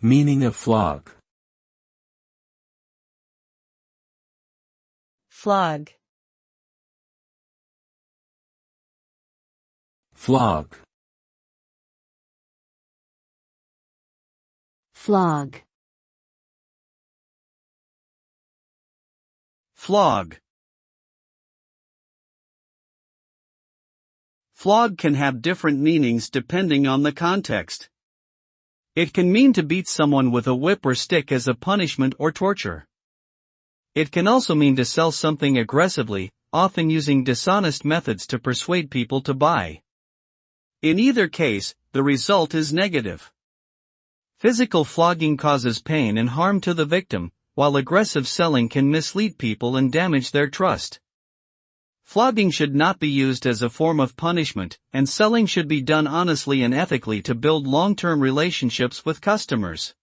Meaning of flog. Flog. Flog. Flog. Flog. Flog can have different meanings depending on the context. It can mean to beat someone with a whip or stick as a punishment or torture. It can also mean to sell something aggressively, often using dishonest methods to persuade people to buy. In either case, the result is negative. Physical flogging causes pain and harm to the victim, while aggressive selling can mislead people and damage their trust. Flogging should not be used as a form of punishment, and selling should be done honestly and ethically to build long-term relationships with customers.